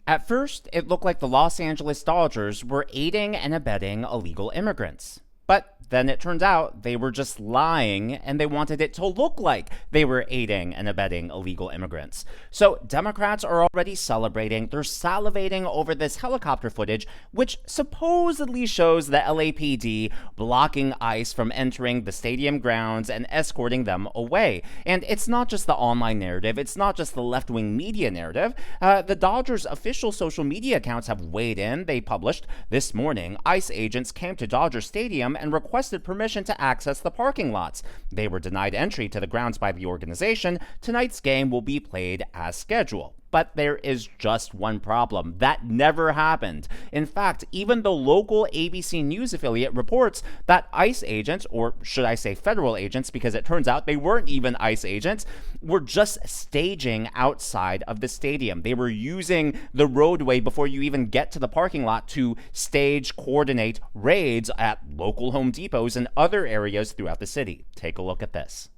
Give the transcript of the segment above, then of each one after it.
At first, it looked like the Los Angeles Dodgers were aiding and abetting illegal immigrants. But then it turned out they were just lying, and they wanted it to look like they were aiding and abetting illegal immigrants. So Democrats are already celebrating. They're salivating over this helicopter footage, which supposedly shows the LAPD blocking ICE from entering the stadium grounds and escorting them away. And it's not just the online narrative. It's not just the left-wing media narrative. The Dodgers' official social media accounts have weighed in. They published this morning, ICE agents came to Dodger Stadium and requested permission to access the parking lots. They were denied entry to the grounds by the organization. Tonight's game will be played as scheduled. But there is just one problem. That never happened. In fact, even the local ABC News affiliate reports that ICE agents, or should I say federal agents, because it turns out they weren't even ICE agents, were just staging outside of the stadium. They were using the roadway before you even get to the parking lot to stage, coordinate raids at local Home Depots and other areas throughout the city. Take a look at this.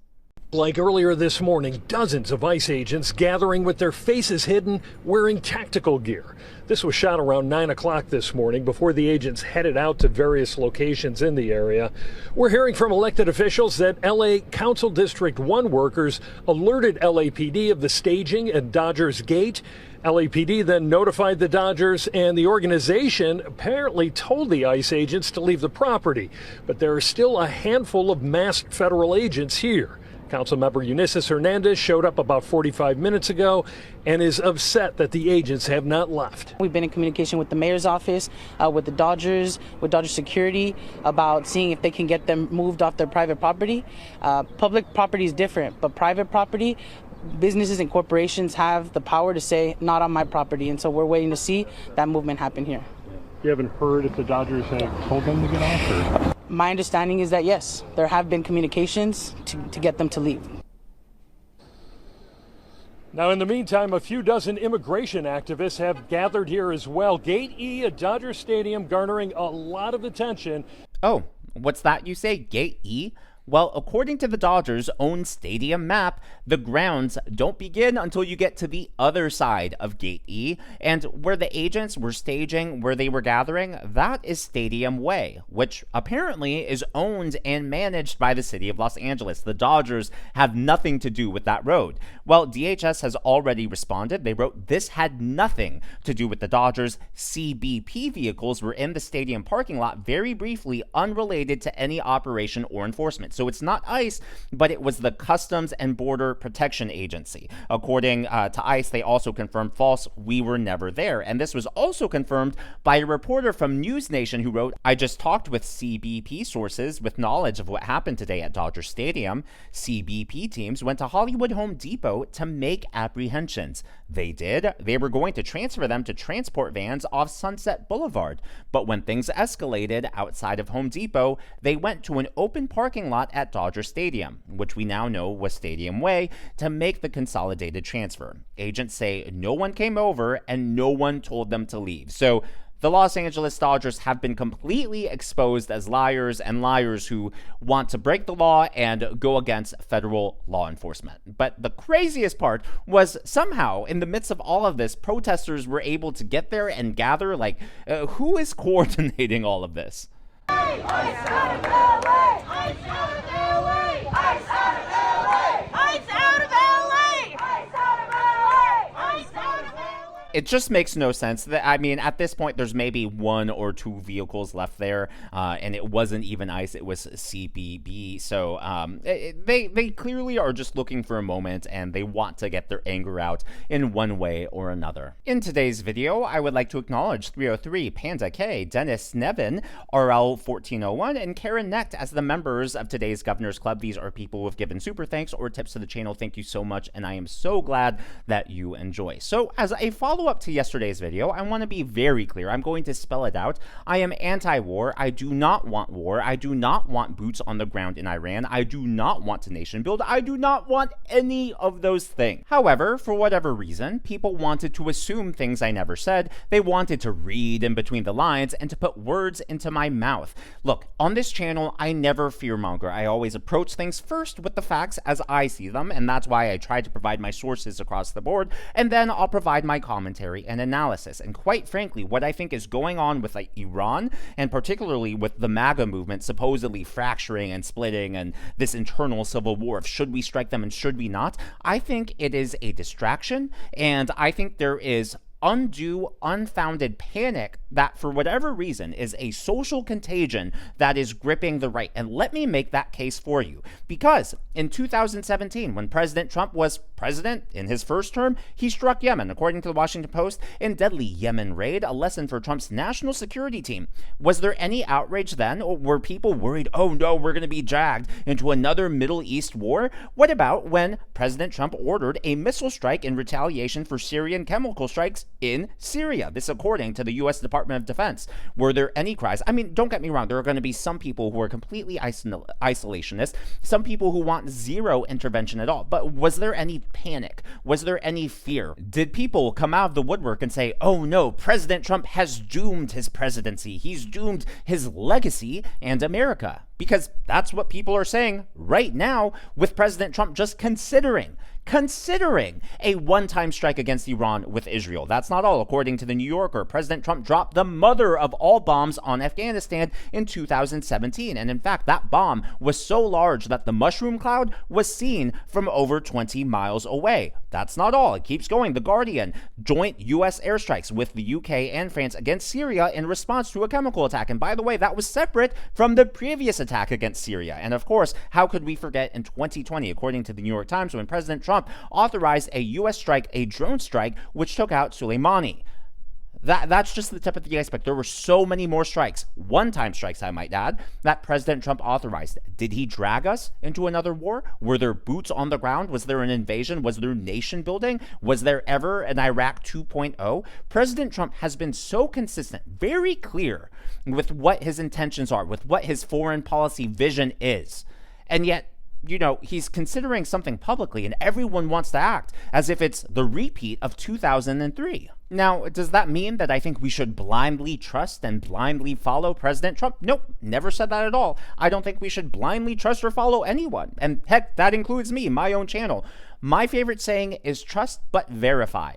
Like earlier this morning, dozens of ICE agents gathering with their faces hidden, wearing tactical gear. This was shot around 9 o'clock this morning before the agents headed out to various locations in the area. We're hearing from elected officials that LA Council District 1 workers alerted LAPD of the staging at Dodgers Gate. LAPD then notified the Dodgers, and the organization apparently told the ICE agents to leave the property. But there are still a handful of masked federal agents here. Councilmember Ulises Hernandez showed up about 45 minutes ago and is upset that the agents have not left. We've been in communication with the mayor's office, with the Dodgers, with Dodger Security, about seeing if they can get them moved off their private property. Public property is different, but private property, businesses and corporations have the power to say, not on my property. And so we're waiting to see that movement happen here. You haven't heard if the Dodgers have told them to get off? Or? My understanding is that, yes, there have been communications to get them to leave. Now, in the meantime, a few dozen immigration activists have gathered here as well. Gate E at Dodger Stadium garnering a lot of attention. Oh, what's that you say? Gate E? Well, according to the Dodgers' own stadium map, the grounds don't begin until you get to the other side of Gate E, and where the agents were staging, where they were gathering, that is Stadium Way, which apparently is owned and managed by the city of Los Angeles. The Dodgers have nothing to do with that road. Well, DHS has already responded. They wrote, this had nothing to do with the Dodgers. CBP vehicles were in the stadium parking lot very briefly, unrelated to any operation or enforcement. So it's not ICE, but it was the Customs and Border Protection Agency. According to ICE, they also confirmed false, we were never there. And this was also confirmed by a reporter from News Nation who wrote, I just talked with CBP sources with knowledge of what happened today at Dodger Stadium. CBP teams went to Hollywood Home Depot to make apprehensions. They did. They were going to transfer them to transport vans off Sunset Boulevard. But when things escalated outside of Home Depot, they went to an open parking lot at Dodger Stadium, which we now know was Stadium Way, to make the consolidated transfer. Agents say no one came over and no one told them to leave. So the Los Angeles Dodgers have been completely exposed as liars, and liars who want to break the law and go against federal law enforcement. But the craziest part was somehow, in the midst of all of this, protesters were able to get there and gather. Like, who is coordinating all of this? ICE out of LA! ICE out of LA! ICE out of LA! ICE out of LA! ICE out of LA! ICE out of LA! It just makes no sense. I mean, at this point, there's maybe one or two vehicles left there, and it wasn't even ICE, it was CBP. So they clearly are just looking for a moment, and they want to get their anger out in one way or another. In today's video, I would like to acknowledge 303, Panda K, Dennis Nevin, RL 1401, and Karen Necht as the members of today's Governor's Club. These are people who have given super thanks or tips to the channel. Thank you so much, and I am so glad that you enjoy. So as a follow-up to yesterday's video, I want to be very clear. I'm going to spell it out. I am anti-war. I do not want war. I do not want boots on the ground in Iran. I do not want to nation build. I do not want any of those things. However, for whatever reason, people wanted to assume things I never said. They wanted to read in between the lines and to put words into my mouth. Look, on this channel, I never fearmonger. I always approach things first with the facts as I see them, and that's why I try to provide my sources across the board, and then I'll provide my comments commentary and analysis. And quite frankly, what I think is going on with Iran, and particularly with the MAGA movement supposedly fracturing and splitting and this internal civil war of should we strike them and should we not, I think it is a distraction, and I think there is undue, unfounded panic that, for whatever reason, is a social contagion that is gripping the right. And let me make that case for you. Because in 2017, when President Trump was president in his first term, he struck Yemen, according to the Washington Post, in deadly Yemen raid, a lesson for Trump's national security team. Was there any outrage then? Or were people worried, oh no, we're going to be dragged into another Middle East war? What about when President Trump ordered a missile strike in retaliation for Syrian chemical strikes in Syria? This according to the U.S. Department of Defense. Were there any cries? I mean, don't get me wrong, there are going to be some people who are completely isolationist, some people who want zero intervention at all, but was there any panic? Was there any fear? Did people come out of the woodwork and say, oh no, President Trump has doomed his presidency, he's doomed his legacy and America? Because that's what people are saying right now, with President Trump just considering a one-time strike against Iran with Israel. That's not all. According to the New Yorker, President Trump dropped the mother of all bombs on Afghanistan in 2017. And in fact, that bomb was so large that the mushroom cloud was seen from over 20 miles away. That's not all. It keeps going. The Guardian, joint U.S. airstrikes with the UK and France against Syria in response to a chemical attack. And by the way, that was separate from the previous attack against Syria. And of course, how could we forget in 2020, according to the New York Times, when President Trump authorized a U.S. strike, a drone strike, which took out Soleimani. That's just the tip of the iceberg. There were so many more strikes, one-time strikes, I might add, that President Trump authorized. Did he drag us into another war? Were there boots on the ground? Was there an invasion? Was there nation building? Was there ever an Iraq 2.0? President Trump has been so consistent, very clear with what his intentions are, with what his foreign policy vision is. And yet, he's considering something publicly and everyone wants to act as if it's the repeat of 2003. Now, does that mean that I think we should blindly trust and blindly follow President Trump? Nope, never said that at all. I don't think we should blindly trust or follow anyone. And heck, that includes me, my own channel. My favorite saying is trust but verify.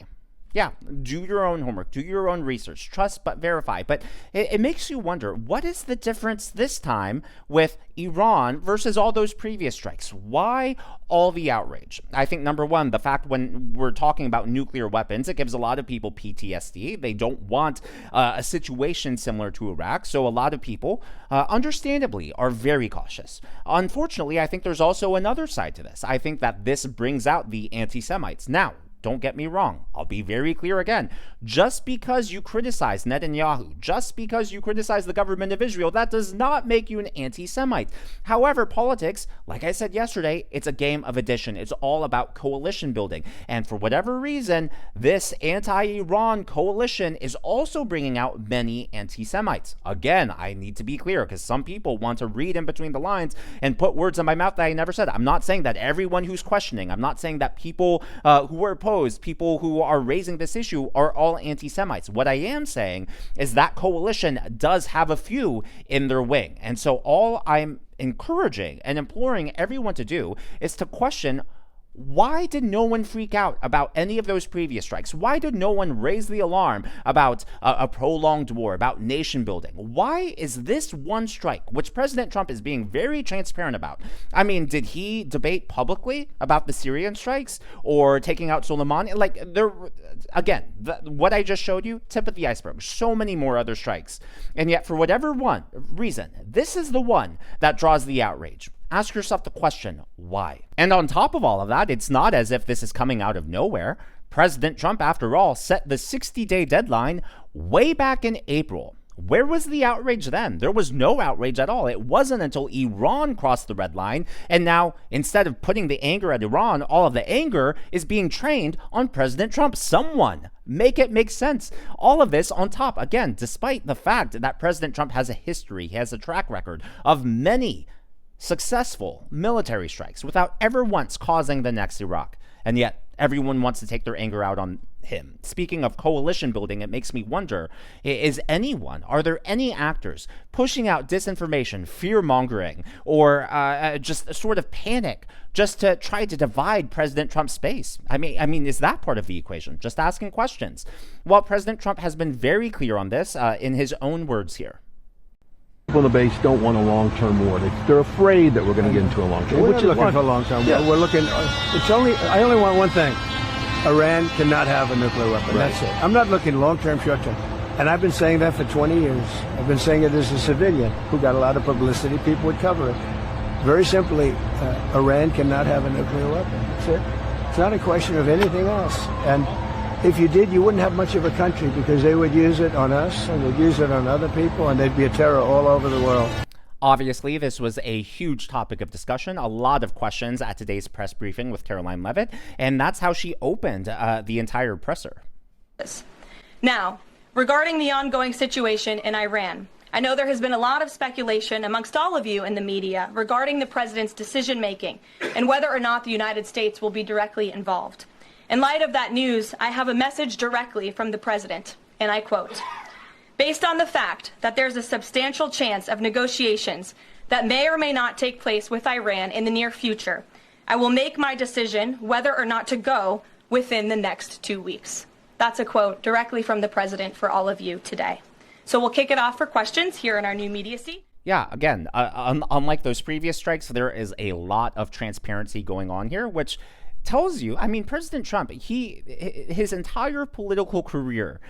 Yeah, do your own homework, do your own research, trust but verify. But it makes you wonder, what is the difference this time with Iran versus all those previous strikes? Why all the outrage? I think, number one, the fact when we're talking about nuclear weapons, it gives a lot of people PTSD. They don't want a situation similar to Iraq. So a lot of people, understandably, are very cautious. Unfortunately, I think there's also another side to this. I think that this brings out the anti-Semites. Now, don't get me wrong. I'll be very clear again. Just because you criticize Netanyahu, just because you criticize the government of Israel, that does not make you an anti-Semite. However, politics, like I said yesterday, it's a game of addition. It's all about coalition building. And for whatever reason, this anti-Iran coalition is also bringing out many anti-Semites. Again, I need to be clear because some people want to read in between the lines and put words in my mouth that I never said. I'm not saying that everyone who's questioning, I'm not saying that people who are opposed, people who are raising this issue are all anti-Semites. What I am saying is that coalition does have a few in their wing. And so all I'm encouraging and imploring everyone to do is to question, why did no one freak out about any of those previous strikes? Why did no one raise the alarm about a prolonged war, about nation building? Why is this one strike, which President Trump is being very transparent about? I mean, did he debate publicly about the Syrian strikes or taking out Soleimani? What I just showed you, tip of the iceberg. So many more other strikes. And yet, for whatever reason, this is the one that draws the outrage. Ask yourself the question, why? And on top of all of that, it's not as if this is coming out of nowhere. President Trump, after all, set the 60-day deadline way back in April. Where was the outrage then? There was no outrage at all. It wasn't until Iran crossed the red line. And now, instead of putting the anger at Iran, all of the anger is being trained on President Trump. Someone make it make sense. All of this on top, again, despite the fact that President Trump has a history, he has a track record of many successful military strikes without ever once causing the next Iraq. And yet everyone wants to take their anger out on him. Speaking of coalition building, it makes me wonder, are there any actors pushing out disinformation, fear-mongering, or just sort of panic just to try to divide President Trump's base? I mean, is that part of the equation? Just asking questions. Well, President Trump has been very clear on this in his own words here. People in the base don't want a long-term war. They're afraid that we're going to get into a long-term war. We're not looking for a long-term war. We're looking. I only want one thing. Iran cannot have a nuclear weapon. Right. That's it. I'm not looking long-term, short-term. And I've been saying that for 20 years. I've been saying it as a civilian who got a lot of publicity. People would cover it. Very simply, Iran cannot have a nuclear weapon. That's it. It's not a question of anything else. And if you did, you wouldn't have much of a country because they would use it on us and they'd use it on other people and there'd be a terror all over the world. Obviously, this was a huge topic of discussion, a lot of questions at today's press briefing with Karoline Leavitt, and that's how she opened the entire presser. Now, regarding the ongoing situation in Iran, I know there has been a lot of speculation amongst all of you in the media regarding the president's decision-making and whether or not the United States will be directly involved. In light of that news, I have a message directly from the president, and I quote, "Based on the fact that there's a substantial chance of negotiations that may or may not take place with Iran in the near future, I will make my decision whether or not to go within the next 2 weeks." That's a quote directly from the president for all of you today. So we'll kick it off for questions here in our new media seat. Yeah, again, unlike those previous strikes, there is a lot of transparency going on here, which tells you, I mean, President Trump, his entire political career,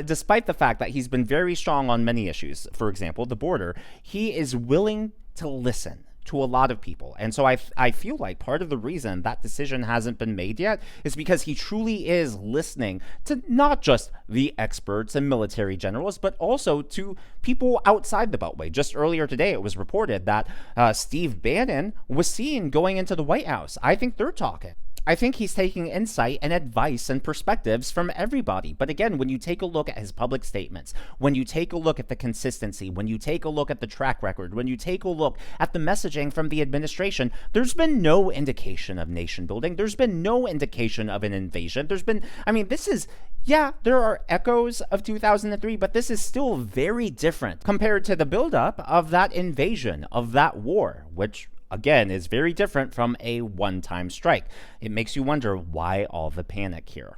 despite the fact that he's been very strong on many issues, for example, the border, he is willing to listen to a lot of people. And so I feel like part of the reason that decision hasn't been made yet is because he truly is listening to not just the experts and military generals, but also to people outside the Beltway. Just earlier today, it was reported that Steve Bannon was seen going into the White House. I think they're talking. I think he's taking insight and advice and perspectives from everybody. But again, when you take a look at his public statements, when you take a look at the consistency, when you take a look at the track record, when you take a look at the messaging from the administration, there's been no indication of nation building. There's been no indication of an invasion. There are echoes of 2003, but this is still very different compared to the buildup of that invasion, of that war, which again, is very different from a one-time strike. It makes you wonder why all the panic here.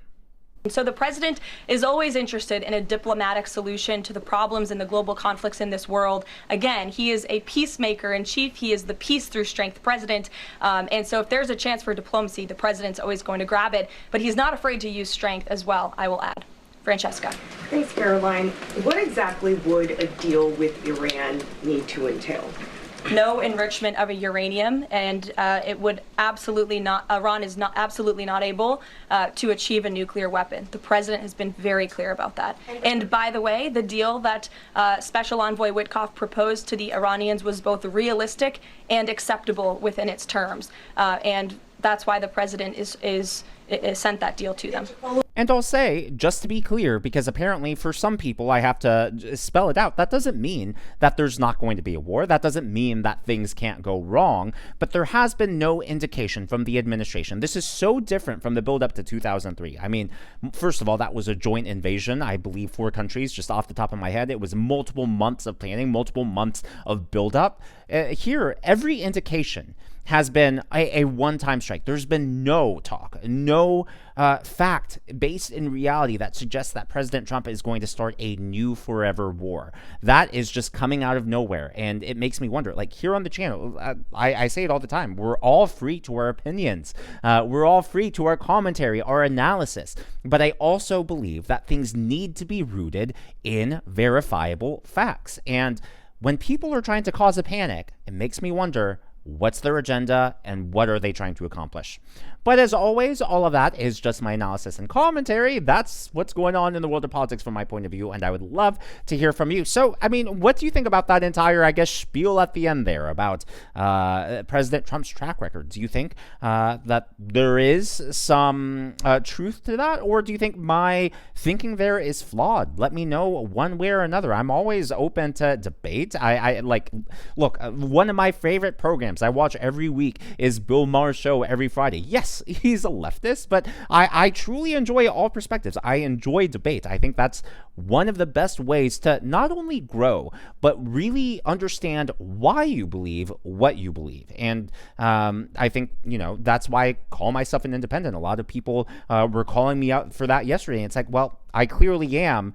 So the president is always interested in a diplomatic solution to the problems and the global conflicts in this world. Again, he is a peacemaker in chief. He is the peace through strength president. And so if there's a chance for diplomacy, the president's always going to grab it. But he's not afraid to use strength as well, I will add. Francesca. Thanks, Caroline. What exactly would a deal with Iran need to entail? No enrichment of a uranium, and it would absolutely not. Iran is not absolutely not able to achieve a nuclear weapon. The president has been very clear about that. And by the way, the deal that Special Envoy Witkoff proposed to the Iranians was both realistic and acceptable within its terms, and that's why the president is sent that deal to them. And I'll say, just to be clear, because apparently for some people I have to spell it out, that doesn't mean that there's not going to be a war. That doesn't mean that things can't go wrong. But there has been no indication from the administration. This is so different from the buildup to 2003. I mean, first of all, that was a joint invasion. I believe 4 countries, just off the top of my head. It was multiple months of planning, multiple months of buildup. Here, every indication has been a one-time strike. There's been no talk, no fact based in reality that suggests that President Trump is going to start a new forever war. That is just coming out of nowhere, and it makes me wonder, like here on the channel, I say it all the time, we're all free to our opinions. We're all free to our commentary, our analysis, but I also believe that things need to be rooted in verifiable facts. And when people are trying to cause a panic, it makes me wonder, what's their agenda and what are they trying to accomplish? But as always, all of that is just my analysis and commentary. That's what's going on in the world of politics from my point of view, and I would love to hear from you. So, I mean, what do you think about that entire, I guess, spiel at the end there about President Trump's track record? Do you think that there is some truth to that, or do you think my thinking there is flawed? Let me know one way or another. I'm always open to debate. I like, look, one of my favorite programs programs I watch every week is Bill Maher's show every Friday. Yes, he's a leftist, but I truly enjoy all perspectives. I enjoy debate. I think that's one of the best ways to not only grow, but really understand why you believe what you believe. And I think, that's why I call myself an independent. A lot of people were calling me out for that yesterday. And it's like, well, I clearly am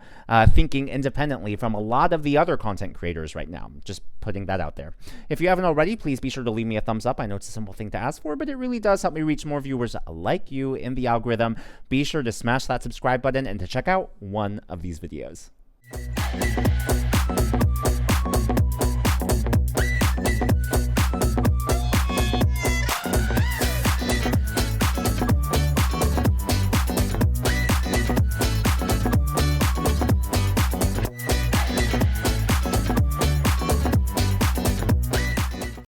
thinking independently from a lot of the other content creators right now. Just putting that out there. If you haven't already, please be sure to leave me a thumbs up. I know it's a simple thing to ask for, but it really does help me reach more viewers like you in the algorithm. Be sure to smash that subscribe button and to check out one of these videos.